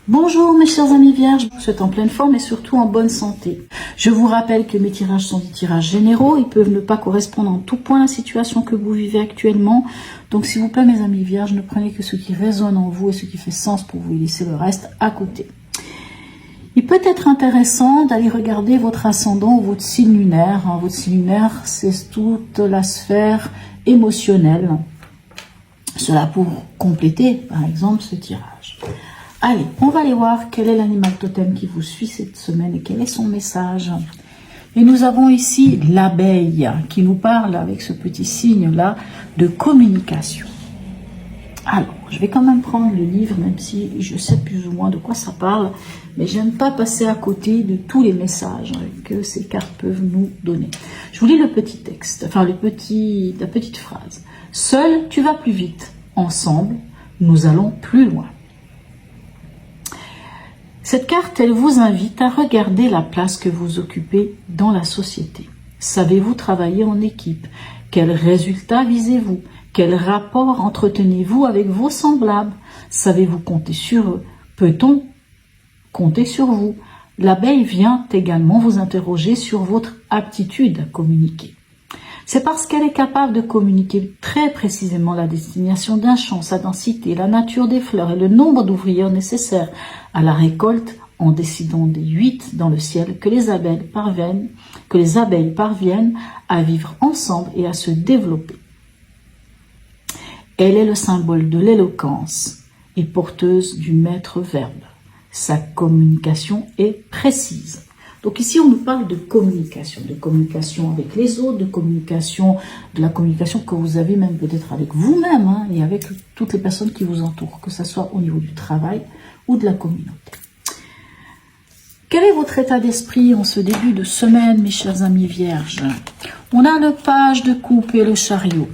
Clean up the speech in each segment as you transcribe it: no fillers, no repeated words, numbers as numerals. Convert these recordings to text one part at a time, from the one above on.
Bonjour mes chers amis vierges, je vous souhaite en pleine forme et surtout en bonne santé. Je vous rappelle que mes tirages sont des tirages généraux, ils peuvent ne pas correspondre en tout point à la situation que vous vivez actuellement. Donc s'il vous plaît mes amis vierges, ne prenez que ce qui résonne en vous et ce qui fait sens pour vous et laissez le reste à côté. Il peut être intéressant d'aller regarder votre ascendant ou votre signe lunaire. Votre signe lunaire, c'est toute la sphère émotionnelle. Cela pour compléter par exemple ce tirage. Allez, on va aller voir quel est l'animal totem qui vous suit cette semaine et quel est son message. Et nous avons ici l'abeille qui nous parle avec ce petit signe-là de communication. Alors, je vais quand même prendre le livre, même si je sais plus ou moins de quoi ça parle, mais j'aime pas passer à côté de tous les messages que ces cartes peuvent nous donner. Je vous lis le petit texte, enfin la petite phrase. Seul, tu vas plus vite. Ensemble, nous allons plus loin. Cette carte, elle vous invite à regarder la place que vous occupez dans la société. Savez-vous travailler en équipe? Quels résultats visez-vous? Quel rapport entretenez-vous avec vos semblables? Savez-vous compter sur eux? Peut-on compter sur vous? L'abeille vient également vous interroger sur votre aptitude à communiquer. C'est parce qu'elle est capable de communiquer très précisément la destination d'un champ, sa densité, la nature des fleurs et le nombre d'ouvriers nécessaires à la récolte en décidant des 8 dans le ciel que les abeilles parviennent à vivre ensemble et à se développer. Elle est le symbole de l'éloquence et porteuse du maître verbe. Sa communication est précise. Donc ici, on nous parle de communication avec les autres, de la communication que vous avez même peut-être avec vous-même et avec toutes les personnes qui vous entourent, que ce soit au niveau du travail ou de la communauté. Quel est votre état d'esprit en ce début de semaine, mes chers amis vierges? On a le page de coupe et le chariot.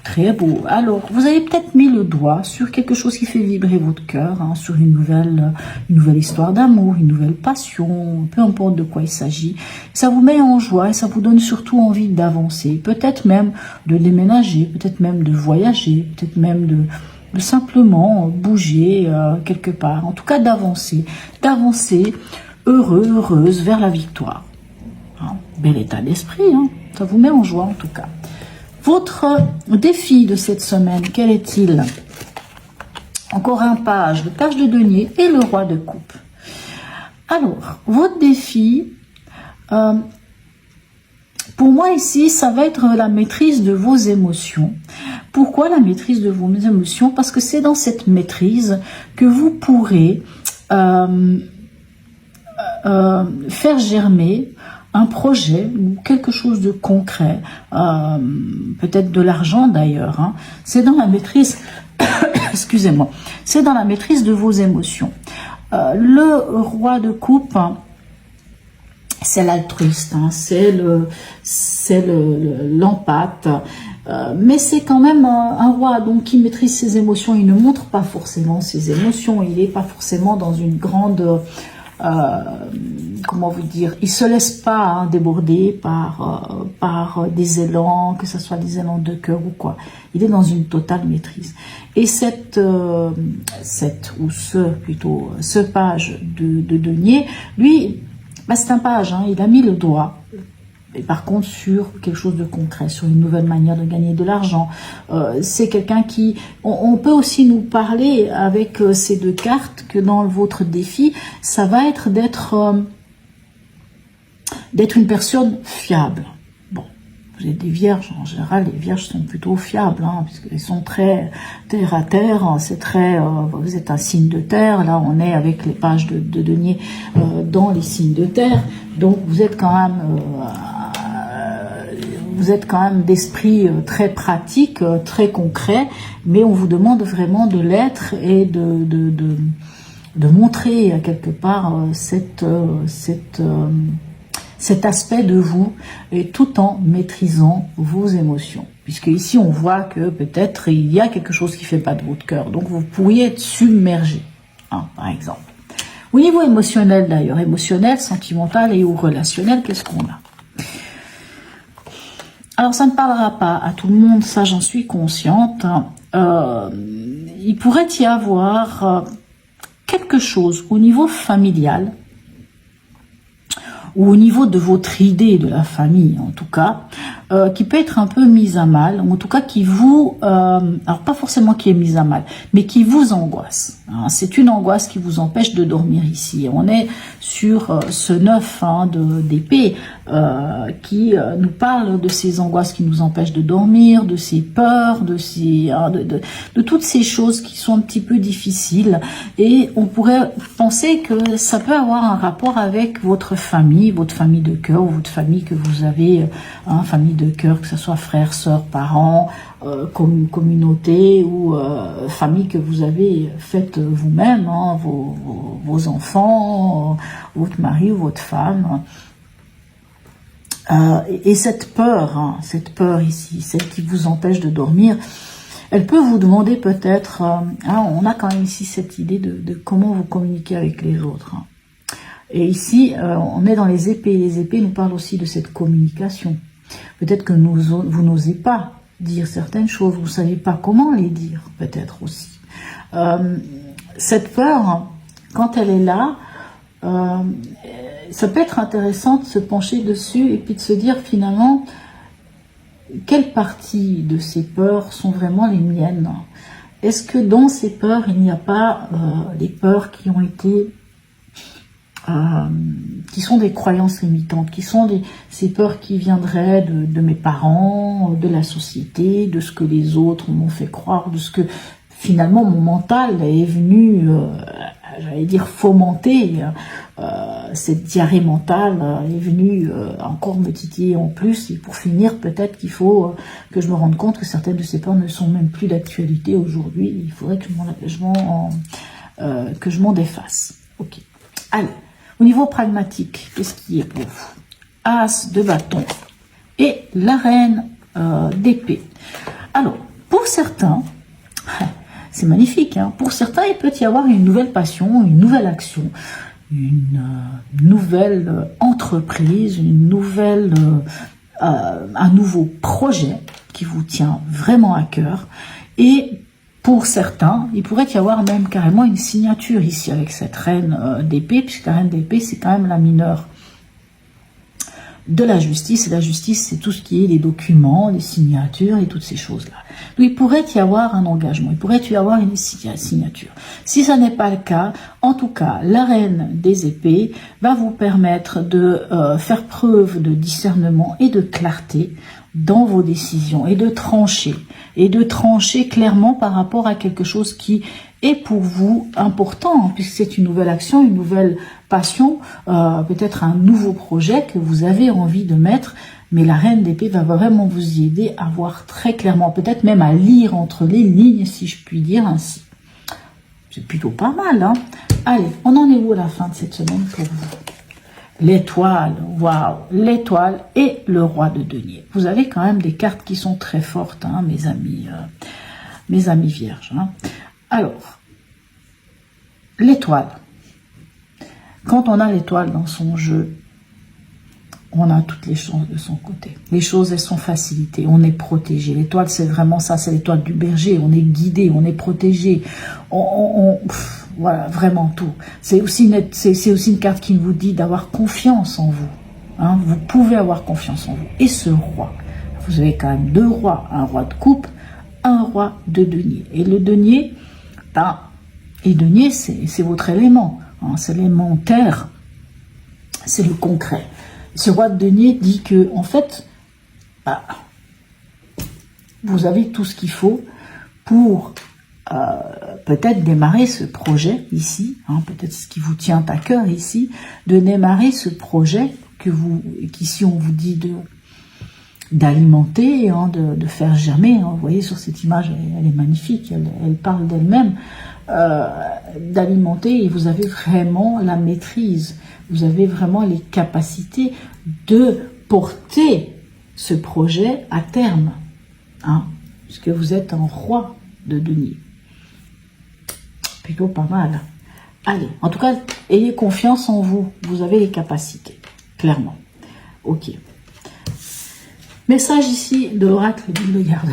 Très beau. Alors, vous avez peut-être mis le doigt sur quelque chose qui fait vibrer votre cœur, sur une nouvelle histoire d'amour, une nouvelle passion, peu importe de quoi il s'agit. Ça vous met en joie et ça vous donne surtout envie d'avancer, peut-être même de déménager, peut-être même de voyager, peut-être même de simplement bouger quelque part. En tout cas, d'avancer heureuse vers la victoire. Bel état d'esprit, ça vous met en joie en tout cas. Votre défi de cette semaine, quel est-il? Encore un page, le page de denier et le roi de coupe. Alors, votre défi, pour moi ici, ça va être la maîtrise de vos émotions. Pourquoi la maîtrise de vos émotions? Parce que c'est dans cette maîtrise que vous pourrez faire germer un projet ou quelque chose de concret, peut-être de l'argent d'ailleurs. C'est dans la maîtrise, excusez-moi, c'est dans la maîtrise de vos émotions. Le roi de coupe, c'est l'altruiste, c'est l'empathe, mais c'est quand même un roi donc qui maîtrise ses émotions. Il ne montre pas forcément ses émotions, il n'est pas forcément dans une grande comment vous dire, il se laisse pas déborder par des élans, que ce soit des élans de cœur ou quoi. Il est dans une totale maîtrise. Et ce page de denier, lui, c'est un page, il a mis le doigt. Et par contre, sur quelque chose de concret, sur une nouvelle manière de gagner de l'argent. C'est quelqu'un qui... On peut aussi nous parler avec ces deux cartes que dans votre défi, ça va être d'être une personne fiable. Bon, vous êtes des vierges, en général, les vierges sont plutôt fiables, puisqu'elles sont très terre à terre, c'est très... vous êtes un signe de terre, là on est avec les pages de denier dans les signes de terre, donc vous êtes quand même d'esprit très pratique, très concret, mais on vous demande vraiment de l'être et de montrer quelque part cet aspect de vous, et tout en maîtrisant vos émotions. Puisque ici on voit que peut-être il y a quelque chose qui ne fait pas de votre cœur, donc vous pourriez être submergé, par exemple. Au niveau émotionnel d'ailleurs, émotionnel, sentimental et ou relationnel, qu'est-ce qu'on a? Alors, ça ne parlera pas à tout le monde, ça j'en suis consciente. Il pourrait y avoir quelque chose au niveau familial, ou au niveau de votre idée de la famille, en tout cas, qui peut être un peu mise à mal, ou en tout cas qui vous, alors pas forcément qui est mise à mal, mais qui vous angoisse. Hein. C'est une angoisse qui vous empêche de dormir ici. On est sur ce 9 d'épée qui nous parle de ces angoisses qui nous empêchent de dormir, de ces peurs, de toutes ces choses qui sont un petit peu difficiles. Et on pourrait penser que ça peut avoir un rapport avec votre famille de cœur, ou votre famille que vous avez, famille de cœur, que ce soit frères, sœurs, parents, communauté, ou famille que vous avez faite vous-même, hein, vos enfants, votre mari ou votre femme. Et cette peur ici, celle qui vous empêche de dormir, elle peut vous demander peut-être, on a quand même ici cette idée de comment vous communiquez avec les autres. Hein. Et ici, on est dans les épées. Les épées nous parlent aussi de cette communication. Peut-être que vous n'osez pas dire certaines choses, vous ne savez pas comment les dire, peut-être aussi. Cette peur, quand elle est là, ça peut être intéressant de se pencher dessus et puis de se dire finalement, quelle partie de ces peurs sont vraiment les miennes? Est-ce que dans ces peurs, il n'y a pas des peurs qui ont été qui sont des croyances limitantes, qui sont ces peurs qui viendraient de mes parents, de la société, de ce que les autres m'ont fait croire, de ce que finalement mon mental est venu, j'allais dire, fomenter. Cette diarrhée mentale est venue encore me titiller en plus, et pour finir, peut-être qu'il faut que je me rende compte que certaines de ces peurs ne sont même plus d'actualité aujourd'hui. Il faudrait que je m'en défasse. Ok. Allez. Au niveau pragmatique, qu'est-ce qui est pour vous? As de bâton et la reine d'épée. Alors, pour certains, c'est magnifique, hein, pour certains, il peut y avoir une nouvelle passion, une nouvelle action, une nouvelle entreprise, un nouveau projet qui vous tient vraiment à cœur. Et pour certains, il pourrait y avoir même carrément une signature ici avec cette reine d'épée, puisque la reine d'épée, c'est quand même la mineure de la justice. Et la justice, c'est tout ce qui est les documents, les signatures et toutes ces choses-là. Donc, il pourrait y avoir un engagement, il pourrait y avoir une signature. Si ça n'est pas le cas, en tout cas, la reine des épées va vous permettre de faire preuve de discernement et de clarté dans vos décisions et de trancher clairement par rapport à quelque chose qui est pour vous important, hein, puisque c'est une nouvelle action, une nouvelle passion, peut-être un nouveau projet que vous avez envie de mettre, mais la reine d'épée va vraiment vous y aider à voir très clairement, peut-être même à lire entre les lignes, si je puis dire ainsi. C'est plutôt pas mal, hein. Allez, on en est où à la fin de cette semaine pour vous? L'étoile, waouh, l'étoile et le roi de denier. Vous avez quand même des cartes qui sont très fortes, hein, mes amis vierges. Hein. Alors, l'étoile. Quand on a l'étoile dans son jeu, on a toutes les chances de son côté. Les choses, elles sont facilitées, on est protégé. L'étoile, c'est vraiment ça, c'est l'étoile du berger. On est guidé, on est protégé. Voilà, vraiment tout. C'est aussi une carte qui vous dit d'avoir confiance en vous. Hein, vous pouvez avoir confiance en vous. Et ce roi, vous avez quand même deux rois, un roi de coupe, un roi de denier. Et le denier, c'est votre élément. Hein, c'est l'élément terre, c'est le concret. Ce roi de denier dit que, en fait, vous avez tout ce qu'il faut pour peut-être démarrer ce projet ici, hein, peut-être ce qui vous tient à cœur ici, de démarrer ce projet qu'ici on vous dit d'alimenter, hein, de faire germer. Hein, vous voyez sur cette image, elle est magnifique, elle parle d'elle-même, d'alimenter, et vous avez vraiment la maîtrise, vous avez vraiment les capacités de porter ce projet à terme, hein, puisque vous êtes un roi de denier. Plutôt pas mal. Allez, en tout cas, ayez confiance en vous. Vous avez les capacités, clairement. Ok. Message ici de l'oracle d'Hildegarde.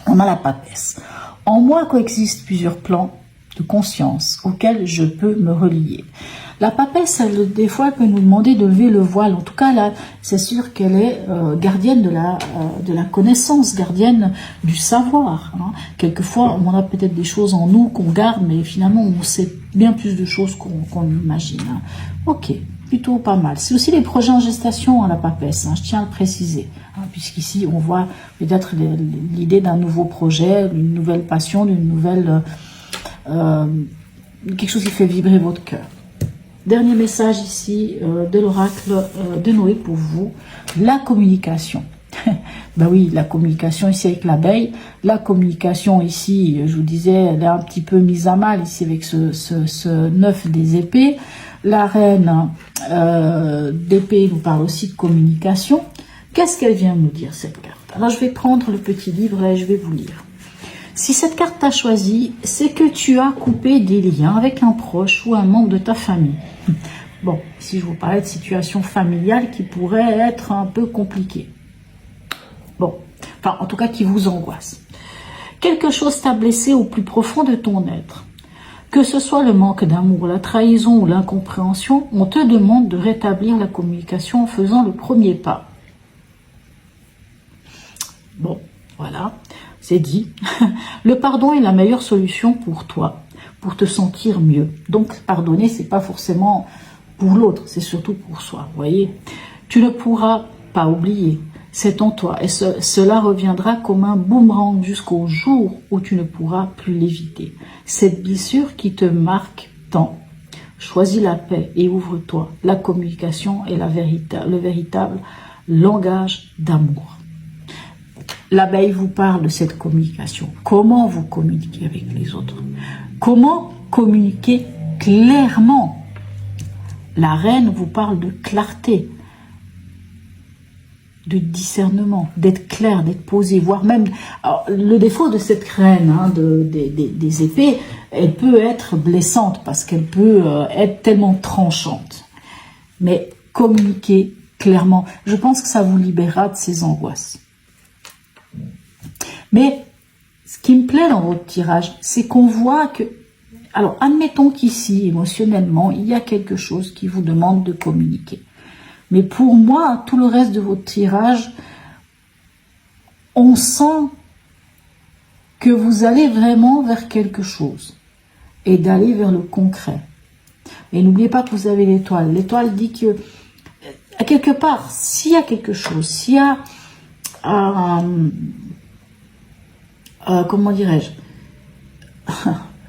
On a la papesse. En moi coexistent plusieurs plans de conscience auquel je peux me relier. La papesse, des fois, elle peut nous demander de lever le voile. En tout cas, là, c'est sûr qu'elle est gardienne de la connaissance, gardienne du savoir. Hein. Quelquefois, on a peut-être des choses en nous qu'on garde, mais finalement, on sait bien plus de choses qu'on imagine. Hein. Ok, plutôt pas mal. C'est aussi les projets en gestation, hein, la papesse, hein, je tiens à le préciser. Hein, puisqu'ici, on voit peut-être l'idée d'un nouveau projet, d'une nouvelle passion, d'une nouvelle... quelque chose qui fait vibrer votre cœur. Dernier message ici de l'oracle de Noé pour vous, la communication. Ben oui, la communication ici avec l'abeille, la communication ici, je vous disais, elle est un petit peu mise à mal ici avec ce 9 des épées. La reine d'épée nous parle aussi de communication. Qu'est-ce qu'elle vient nous dire cette carte? Alors je vais prendre le petit livre et je vais vous lire. Si cette carte t'a choisi, c'est que tu as coupé des liens avec un proche ou un membre de ta famille. Bon, ici je vous parlais de situation familiale qui pourrait être un peu compliquée. Bon, enfin en tout cas qui vous angoisse. Quelque chose t'a blessé au plus profond de ton être. Que ce soit le manque d'amour, la trahison ou l'incompréhension, on te demande de rétablir la communication en faisant le premier pas. Bon, voilà. C'est dit. Le pardon est la meilleure solution pour toi, pour te sentir mieux. Donc, pardonner, c'est pas forcément pour l'autre, c'est surtout pour soi, vous voyez. Tu ne pourras pas oublier, c'est en toi, et cela reviendra comme un boomerang jusqu'au jour où tu ne pourras plus l'éviter. Cette blessure qui te marque tant. Choisis la paix et ouvre-toi. La communication est le véritable langage d'amour. L'abeille vous parle de cette communication. Comment vous communiquez avec les autres? Comment communiquer clairement? La reine vous parle de clarté, de discernement, d'être clair, d'être posé, voire même... Alors, le défaut de cette reine hein, des épées, elle peut être blessante parce qu'elle peut être tellement tranchante. Mais communiquer clairement, je pense que ça vous libérera de ces angoisses. Mais ce qui me plaît dans votre tirage, c'est qu'on voit que... Alors, admettons qu'ici, émotionnellement, il y a quelque chose qui vous demande de communiquer. Mais pour moi, tout le reste de votre tirage, on sent que vous allez vraiment vers quelque chose et d'aller vers le concret. Et n'oubliez pas que vous avez l'étoile. L'étoile dit que, à quelque part, s'il y a quelque chose, s'il y a... comment dirais-je,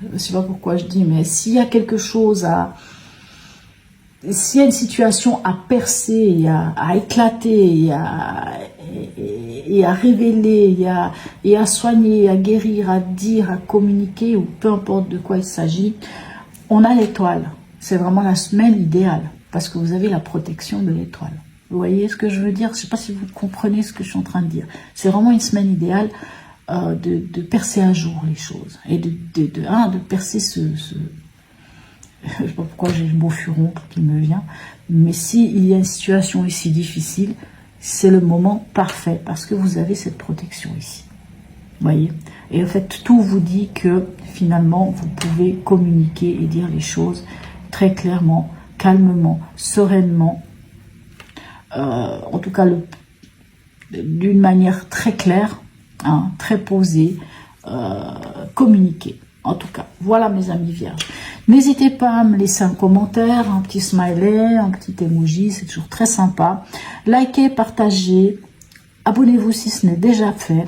je ne sais pas pourquoi je dis, mais s'il y a quelque chose s'il y a une situation à percer, à éclater, et à révéler, et à soigner, à guérir, à dire, à communiquer, ou peu importe de quoi il s'agit, on a l'étoile. C'est vraiment la semaine idéale, parce que vous avez la protection de l'étoile. Vous voyez ce que je veux dire? Je ne sais pas si vous comprenez ce que je suis en train de dire. C'est vraiment une semaine idéale de percer à jour les choses. Et de percer je ne sais pas pourquoi j'ai le mot furon qui me vient. Mais s'il y a une situation ici difficile, c'est le moment parfait. Parce que vous avez cette protection ici. Vous voyez? Et en fait, tout vous dit que finalement, vous pouvez communiquer et dire les choses très clairement, calmement, sereinement. En tout cas, d'une manière très claire, hein, très posée, communiquer. En tout cas, voilà mes amis vierges. N'hésitez pas à me laisser un commentaire, un petit smiley, un petit emoji, c'est toujours très sympa. Likez, partagez, abonnez-vous si ce n'est déjà fait.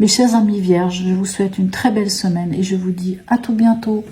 Mes chers amis vierges, je vous souhaite une très belle semaine et je vous dis à tout bientôt.